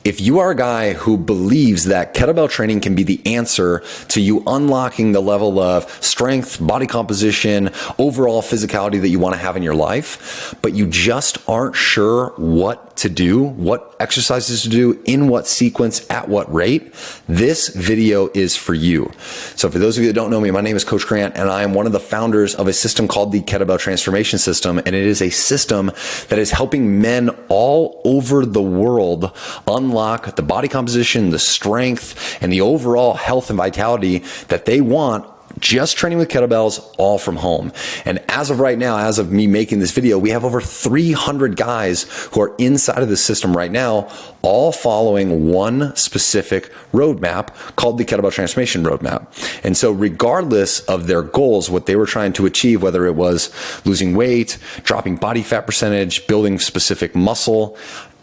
If you are a guy who believes that kettlebell training can be the answer to you unlocking the level of strength, body composition, overall physicality that you want to have in your life, but you just aren't sure what to do, what exercises to do, in what sequence, at what rate, this video is for you. So for those of you that don't know me, my name is Coach Grant, and I am one of the founders of a system called the Kettlebell Transformation System, and it is a system that is helping men all over the world unlock the body composition, the strength, and the overall health and vitality that they want just training with kettlebells, all from home. And as of right now, as of me making this video, we have over 300 guys who are inside of the system right now, all following one specific roadmap called the Kettlebell Transformation Roadmap. And so regardless of their goals, what they were trying to achieve, whether it was losing weight, dropping body fat percentage, building specific muscle,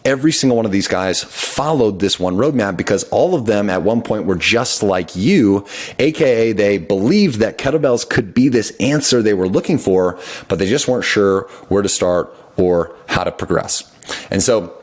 every single one of these guys followed this one roadmap because all of them at one point were just like you, aka they believed that kettlebells could be this answer they were looking for, but they just weren't sure where to start or how to progress. And so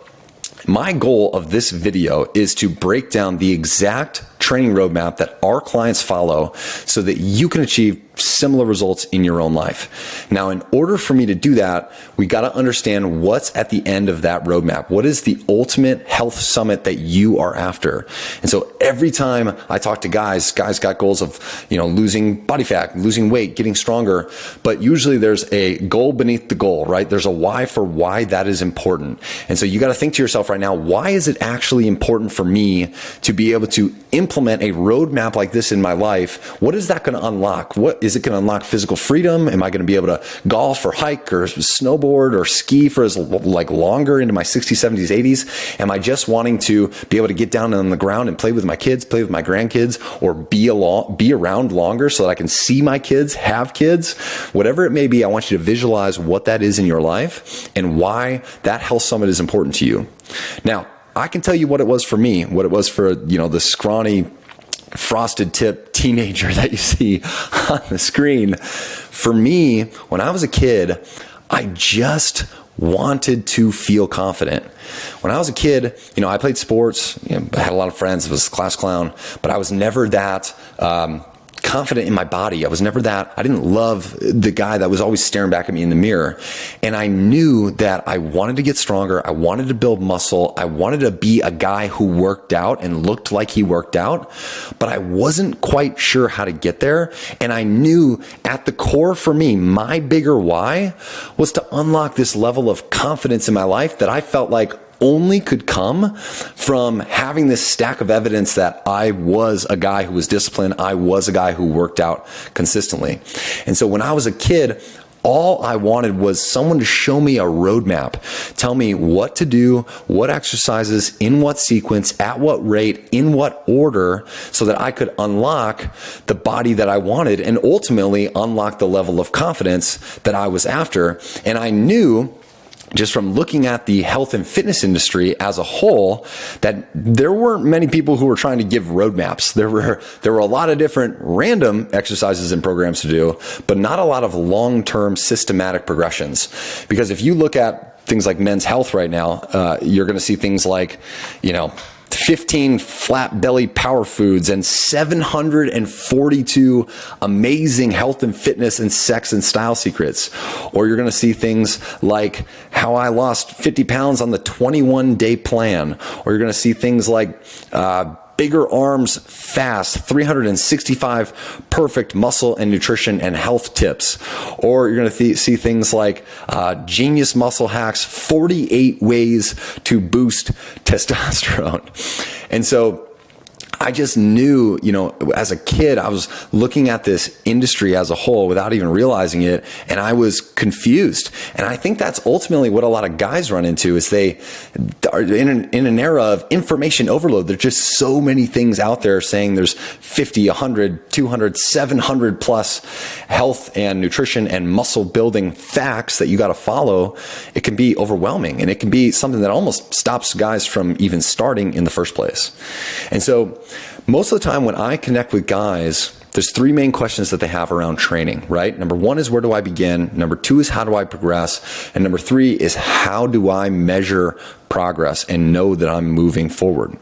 my goal of this video is to break down the exact training roadmap that our clients follow so that you can achieve similar results in your own life. Now, in order for me to do that, we got to understand what's at the end of that roadmap. What is the ultimate health summit that you are after? And so every time I talk to guys got goals of, losing body fat, losing weight, getting stronger, but usually there's a goal beneath the goal, right? There's a why for why that is important. And so you got to think to yourself right now, why is it actually important for me to be able to implement a roadmap like this in my life? What is that going to unlock? What is it going to unlock? Physical freedom? Am I going to be able to golf or hike or snowboard or ski for as longer into my 60s, 70s, 80s? Am I just wanting to be able to get down on the ground and play with my kids, play with my grandkids, or be around longer so that I can see my kids, have kids? Whatever it may be, I want you to visualize what that is in your life and why that health summit is important to you. Now, I can tell you what it was for me, what it was for, the scrawny, frosted tip teenager that you see on the screen. For me, when I was a kid, I just wanted to feel confident. When I was a kid, I played sports, I had a lot of friends, I was a class clown, but I was never that, confident in my body. I didn't love the guy that was always staring back at me in the mirror. And I knew that I wanted to get stronger. I wanted to build muscle. I wanted to be a guy who worked out and looked like he worked out, but I wasn't quite sure how to get there. And I knew at the core for me, my bigger why was to unlock this level of confidence in my life that I felt like only could come from having this stack of evidence that I was a guy who was disciplined. I was a guy who worked out consistently. And so when I was a kid, all I wanted was someone to show me a roadmap, tell me what to do, what exercises, in what sequence, at what rate, in what order, so that I could unlock the body that I wanted and ultimately unlock the level of confidence that I was after. And I knew, just from looking at the health and fitness industry as a whole, that there weren't many people who were trying to give roadmaps. There were a lot of different random exercises and programs to do, but not a lot of long-term systematic progressions. Because if you look at things like Men's Health right now, you're going to see things like, 15 flat belly power foods and 742 amazing health and fitness and sex and style secrets. Or you're going to see things like how I lost 50 pounds on the 21-day plan. Or you're going to see things like bigger arms fast, 365 perfect muscle and nutrition and health tips. Or you're going to see things like genius muscle hacks, 48 ways to boost testosterone. And so I just knew, as a kid, I was looking at this industry as a whole without even realizing it, and I was confused. And I think that's ultimately what a lot of guys run into, is they are in an era of information overload. There's just so many things out there saying there's 50, 100, 200, 700 plus health and nutrition and muscle building facts that you got to follow. It can be overwhelming, and it can be something that almost stops guys from even starting in the first place. And so most of the time when I connect with guys, there's three main questions that they have around training, right? Number one is, where do I begin? Number two is, how do I progress? And number three is, how do I measure progress and know that I'm moving forward.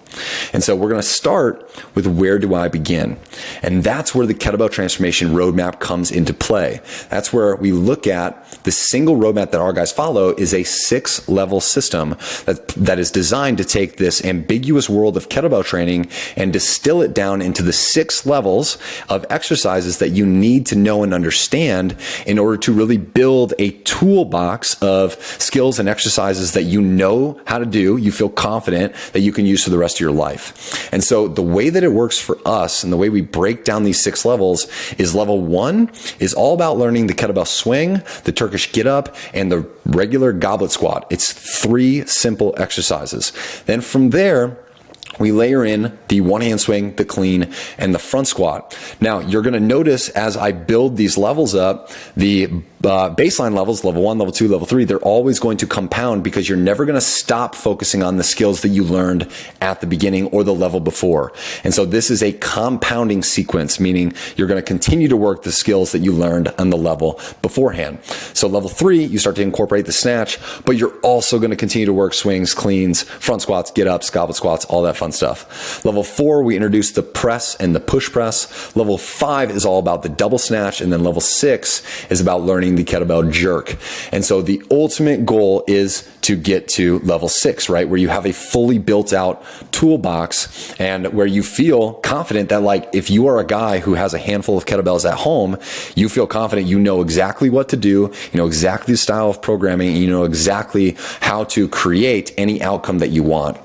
And so we're going to start with, where do I begin? And that's where the kettlebell transformation roadmap comes into play. That's where we look at the single roadmap that our guys follow is a 6-level system that is designed to take this ambiguous world of kettlebell training and distill it down into the 6 levels of exercises that you need to know and understand in order to really build a toolbox of skills and exercises that you know how to do, you feel confident that you can use for the rest of your life. And so the way that it works for us and the way we break down these 6 levels is level 1 is all about learning the kettlebell swing, the Turkish get up, and the regular goblet squat. It's 3 simple exercises. Then from there, we layer in the one-hand swing, the clean, and the front squat. Now, you're going to notice as I build these levels up, the baseline levels, level 1, level 2, level 3, they're always going to compound because you're never going to stop focusing on the skills that you learned at the beginning or the level before. And so this is a compounding sequence, meaning you're going to continue to work the skills that you learned on the level beforehand. So level 3, you start to incorporate the snatch, but you're also going to continue to work swings, cleans, front squats, get ups, goblet squats, all that fun stuff. Level 4, we introduce the press and the push press. Level 5 is all about the double snatch, and then level 6 is about learning the kettlebell jerk. And so the ultimate goal is to get to level 6, right? Where you have a fully built out toolbox and where you feel confident that, like, if you are a guy who has a handful of kettlebells at home, you feel confident you know exactly what to do, you know exactly the style of programming, and you know exactly how to create any outcome that you want.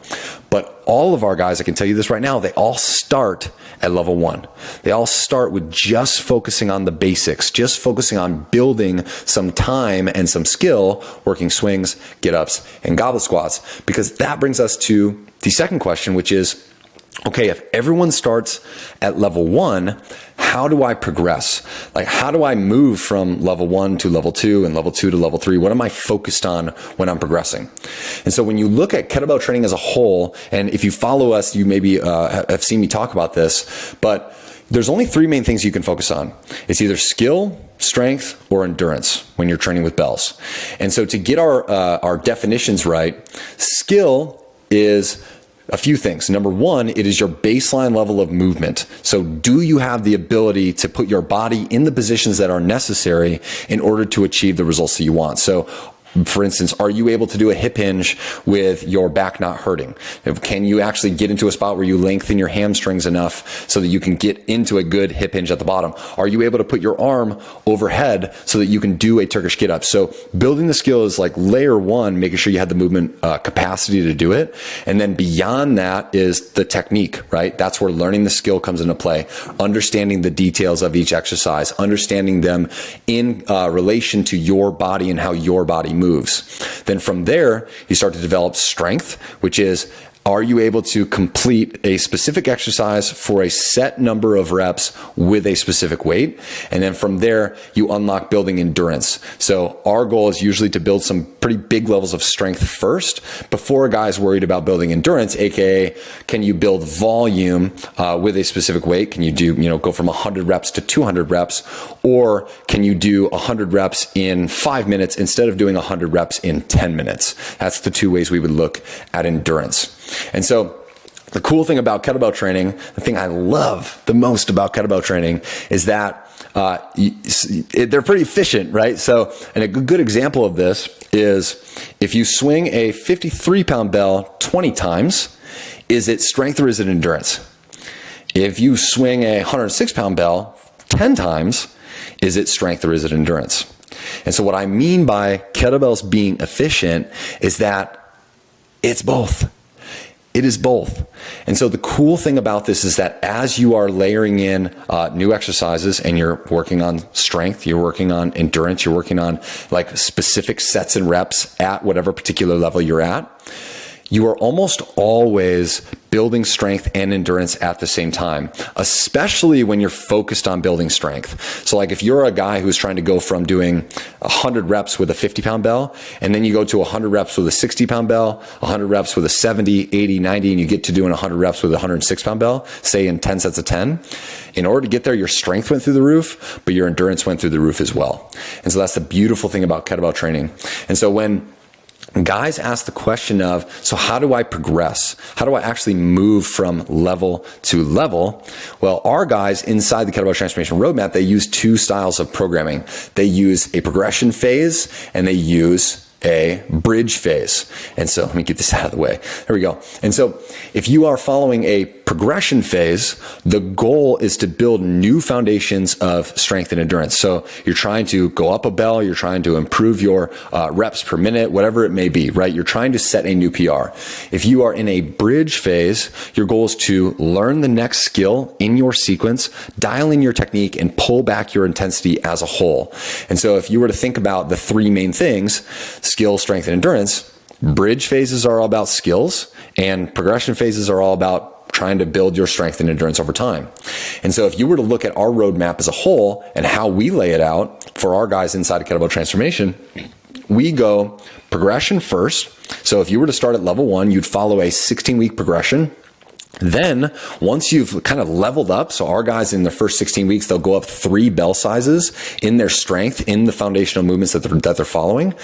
But all of our guys, I can tell you this right now, they all start at level 1. They all start with just focusing on the basics, just focusing on building some time and some skill, working swings, get-ups, and goblet squats, because that brings us to the second question, which is, okay, if everyone starts at level 1, how do I progress? Like, how do I move from level 1 to level 2 and level 2 to level 3? What am I focused on when I'm progressing? And so when you look at kettlebell training as a whole, and if you follow us, you maybe have seen me talk about this, but there's only 3 main things you can focus on. It's either skill, strength, or endurance when you're training with bells. And so to get our definitions right, skill is a few things. Number 1, it is your baseline level of movement. So do you have the ability to put your body in the positions that are necessary in order to achieve the results that you want? So for instance, are you able to do a hip hinge with your back not hurting? Can you actually get into a spot where you lengthen your hamstrings enough so that you can get into a good hip hinge at the bottom? Are you able to put your arm overhead so that you can do a Turkish get up? So building the skill is like layer 1, making sure you have the movement capacity to do it. And then beyond that is the technique, right? That's where learning the skill comes into play, understanding the details of each exercise, understanding them in relation to your body and how your body moves. Then from there, you start to develop strength, which is, are you able to complete a specific exercise for a set number of reps with a specific weight? And then from there, you unlock building endurance. So our goal is usually to build some pretty big levels of strength first before a guy's worried about building endurance, aka can you build volume with a specific weight? Can you do, go from 100 reps to 200 reps? Or can you do 100 reps in 5 minutes instead of doing 100 reps in 10 minutes? That's the 2 ways we would look at endurance. And so the cool thing about kettlebell training, the thing I love the most about kettlebell training is that they're pretty efficient, right? So, and a good example of this is if you swing a 53-pound bell 20 times, is it strength or is it endurance? If you swing a 106-pound bell 10 times, is it strength or is it endurance? And so what I mean by kettlebells being efficient is that it's both. It is both. And so the cool thing about this is that as you are layering in new exercises and you're working on strength, you're working on endurance, you're working on like specific sets and reps at whatever particular level you're at, you are almost always building strength and endurance at the same time, especially when you're focused on building strength. So like if you're a guy who's trying to go from doing 100 reps with a 50-pound bell, and then you go to 100 reps with a 60-pound bell, 100 reps with a 70, 80, 90, and you get to doing 100 reps with a 106-pound bell, say in 10 sets of 10, in order to get there, your strength went through the roof, but your endurance went through the roof as well. And so that's the beautiful thing about kettlebell training. And so when guys ask the question of, so how do I progress? How do I actually move from level to level? Well, our guys inside the Kettlebell Transformation Roadmap, they use two styles of programming. They use a progression phase and they use a bridge phase. And so let me get this out of the way. There we go. And so if you are following a progression phase, the goal is to build new foundations of strength and endurance. So you're trying to go up a bell, you're trying to improve your reps per minute, whatever it may be, right? You're trying to set a new PR. If you are in a bridge phase, your goal is to learn the next skill in your sequence, dial in your technique, and pull back your intensity as a whole. And so if you were to think about the three main things, skill, strength, and endurance, bridge phases are all about skills, and progression phases are all about trying to build your strength and endurance over time. And so if you were to look at our roadmap as a whole and how we lay it out for our guys inside of Kettlebell Transformation, we go progression first. So if you were to start at level 1, you'd follow a 16-week progression. Then once you've kind of leveled up, so our guys in the first 16 weeks, they'll go up 3 bell sizes in their strength, in the foundational movements that they're following.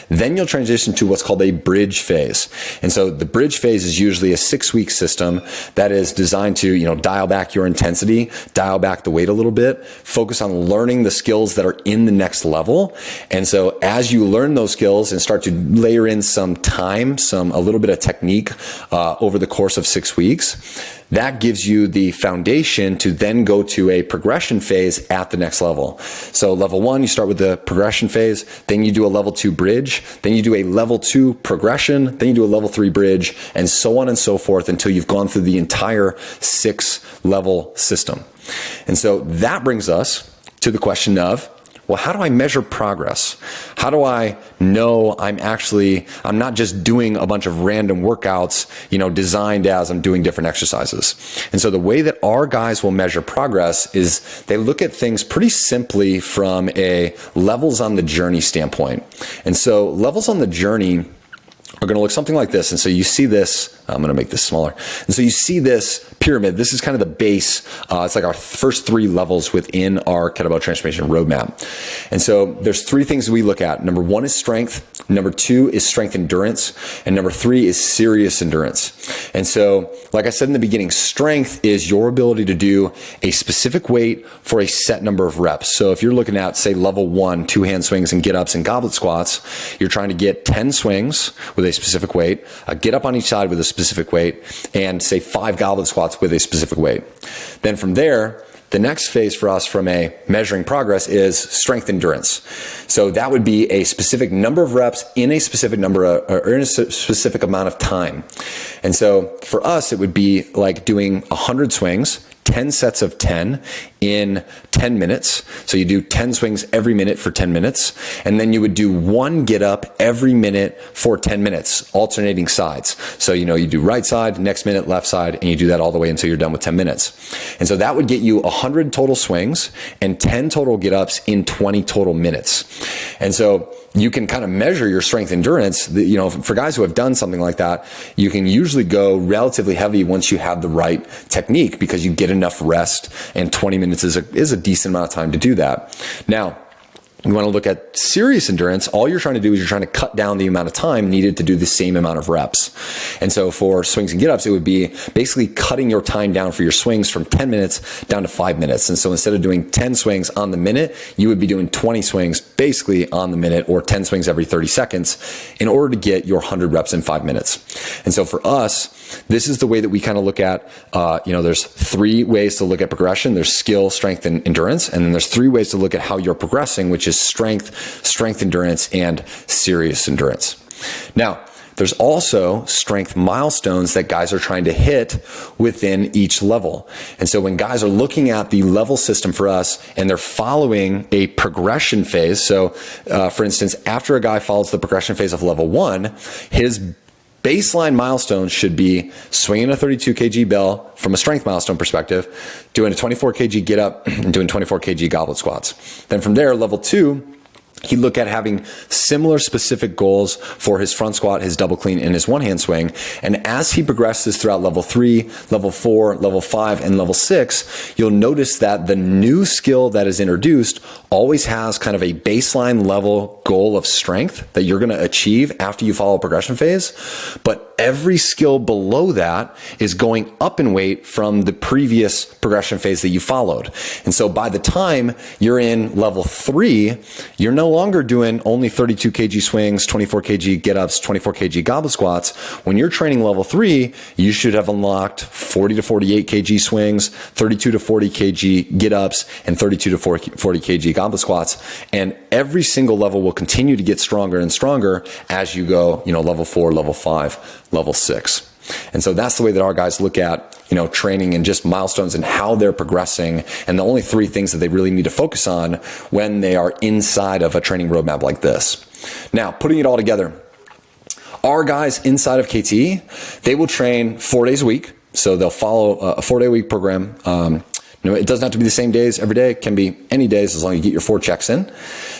Then you'll transition to what's called a bridge phase. And so the bridge phase is usually a 6-week system that is designed to, dial back your intensity, dial back the weight a little bit, focus on learning the skills that are in the next level. And so as you learn those skills and start to layer in some time, a little bit of technique over the course of 6 weeks, that gives you the foundation to then go to a progression phase at the next level. So level 1, you start with the progression phase, then you do a level 2 bridge, then you do a level 2 progression, then you do a level 3 bridge, and so on and so forth until you've gone through the entire 6-level system. And so that brings us to the question of, well, how do I measure progress? How do I know I'm not just doing a bunch of random workouts, designed as I'm doing different exercises? And so the way that our guys will measure progress is they look at things pretty simply from a levels on the journey standpoint. And so levels on the journey are going to look something like this. And so you see this, I'm going to make this smaller. And so you see this pyramid. This is kind of the base. It's like our first 3 levels within our Kettlebell Transformation Roadmap. And so there's 3 things we look at. Number 1 is strength. Number 2 is strength endurance. And number 3 is serious endurance. And so, like I said in the beginning, strength is your ability to do a specific weight for a set number of reps. So if you're looking at, say, level 1, 2-hand swings and get-ups and goblet squats, you're trying to get 10 swings with a specific weight, get up on each side with a specific weight, and say 5 goblet squats with a specific weight. Then from there, the next phase for us from a measuring progress is strength endurance. So that would be a specific number of reps in a specific or in a specific amount of time. And so for us, it would be like doing 100 swings, 10 sets of 10 in 10 minutes. So you do 10 swings every minute for 10 minutes. And then you would do 1 get up every minute for 10 minutes, alternating sides. So, you do right side, next minute, left side, and you do that all the way until you're done with 10 minutes. And so that would get you 100 total swings and 10 total get ups in 20 total minutes. And so you can kind of measure your strength endurance. For guys who have done something like that, you can usually go relatively heavy once you have the right technique because you get enough rest, and 20 minutes is a decent amount of time to do that. Now, you want to look at serious endurance. All you're trying to do is you're trying to cut down the amount of time needed to do the same amount of reps. And so for swings and get-ups, it would be basically cutting your time down for your swings from 10 minutes down to 5 minutes. And so instead of doing 10 swings on the minute, you would be doing 20 swings basically on the minute, or 10 swings every 30 seconds in order to get your 100 reps in 5 minutes. And so for us, this is the way that we kind of look at, there's 3 ways to look at progression. There's skill, strength, and endurance. And then there's 3 ways to look at how you're progressing, which is strength endurance, and serious endurance. Now, there's also strength milestones that guys are trying to hit within each level. And so when guys are looking at the level system for us and they're following a progression phase, so for instance, after a guy follows the progression phase of level 1, his baseline milestone should be swinging a 32 kg bell from a strength milestone perspective, doing a 24 kg get up, and doing 24 kg goblet squats. Then from there, level 2, He'd look at having similar specific goals for his front squat, his double clean, and his one-hand swing. And as he progresses throughout level 3, level 4, level 5, and level 6, you'll notice that the new skill that is introduced always has kind of a baseline level goal of strength that you're going to achieve after you follow a progression phase. But every skill below that is going up in weight from the previous progression phase that you followed. And so by the time you're in level 3, you're no longer doing only 32 kg swings, 24 kg get-ups, 24 kg goblet squats. When you're training level 3, you should have unlocked 40 to 48 kg swings, 32 to 40 kg get-ups, and 32 to 40 kg goblet squats. And every single level will continue to get stronger and stronger as you go, level 4, level 5, level 6. And so that's the way that our guys look at, training and just milestones and how they're progressing. And the only 3 things that they really need to focus on when they are inside of a training roadmap like this. Now, putting it all together, our guys inside of KT, they will train 4 days a week. So they'll follow a 4-day-a-week program. It doesn't have to be the same days every day. It can be any days as long as you get your 4 checks in.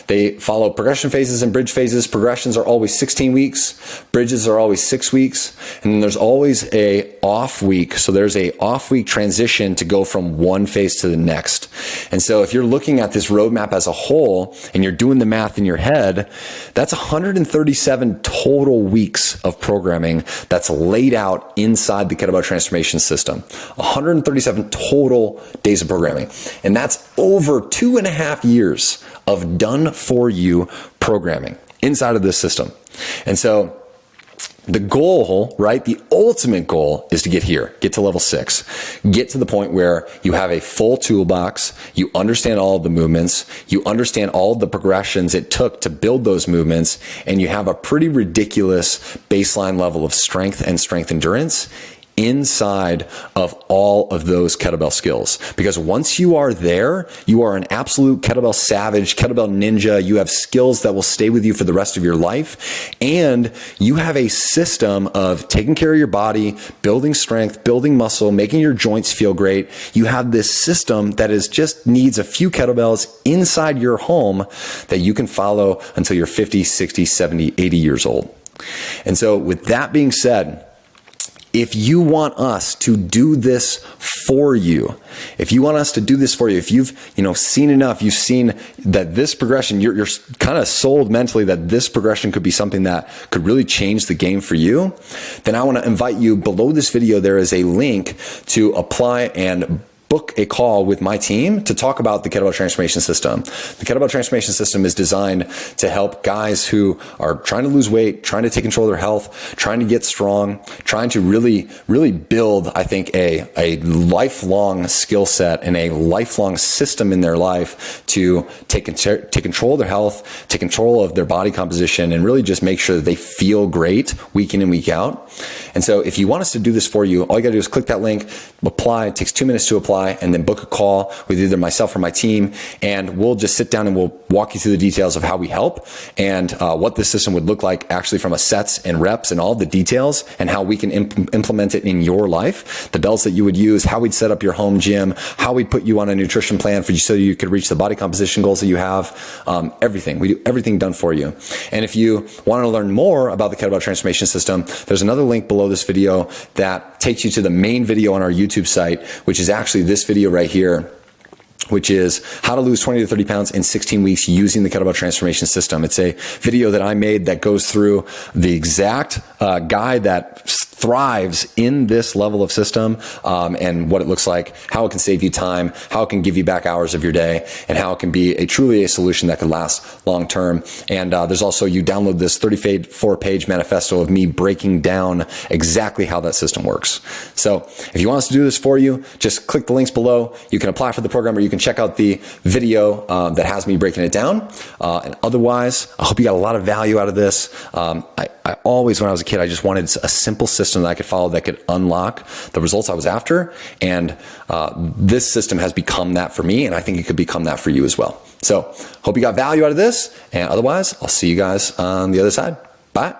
They follow progression phases and bridge phases. Progressions are always 16 weeks. Bridges are always 6 weeks. And then there's always a off week. So there's a off week transition to go from one phase to the next. And so if you're looking at this roadmap as a whole and you're doing the math in your head, that's 137 total weeks of programming that's laid out inside the Kettlebell Transformation System. 137 total days of programming. And that's over 2.5 years of done for you programming inside of this system. And so the goal, right? The ultimate goal is to get here, get to level 6, get to the point where you have a full toolbox, you understand all of the movements, you understand all of the progressions it took to build those movements, and you have a pretty ridiculous baseline level of strength and strength endurance inside of all of those kettlebell skills. Because once you are there, you are an absolute kettlebell savage, kettlebell ninja. You have skills that will stay with you for the rest of your life. And you have a system of taking care of your body, building strength, building muscle, making your joints feel great. You have this system that is just needs a few kettlebells inside your home that you can follow until you're 50, 60, 70, 80 years old. And so with that being said, if you want us to do this for you, if you've seen enough, you've seen that this progression, you're kind of sold mentally that this progression could be something that could really change the game for you, then I want to invite you, below this video, there is a link to apply and book a call with my team to talk about the Kettlebell Transformation System. The Kettlebell Transformation System is designed to help guys who are trying to lose weight, trying to take control of their health, trying to get strong, trying to really, really build, I think, a lifelong skill set and a lifelong system in their life to take control of their health, take control of their body composition, and really just make sure that they feel great week in and week out. And so if you want us to do this for you, all you got to do is click that link, apply. It takes 2 minutes to apply, and then book a call with either myself or my team, and we'll just sit down and we'll walk you through the details of how we help and what this system would look like actually from a sets and reps and all the details, and how we can implement it in your life, the belts that you would use, how we'd set up your home gym, how we'd put you on a nutrition plan for you so you could reach the body composition goals that you have, everything. We do everything done for you. And if you want to learn more about the Kettlebell Transformation System, there's another link below this video that takes you to the main video on our YouTube site, which is actually this video right here, which is how to lose 20 to 30 pounds in 16 weeks using the Kettlebell Transformation System. It's a video that I made that goes through the exact guide that thrives in this level of system, and what it looks like, how it can save you time, how it can give you back hours of your day, and how it can be truly a solution that could last long term. And there's also, you download this 34-page manifesto of me breaking down exactly how that system works. So if you want us to do this for you, just click the links below. You can apply for the program, or you can check out the video that has me breaking it down. And otherwise, I hope you got a lot of value out of this. I always, when I was a kid, I just wanted a simple system that I could follow that could unlock the results I was after. And this system has become that for me, and I think it could become that for you as well. So hope you got value out of this. And otherwise, I'll see you guys on the other side. Bye.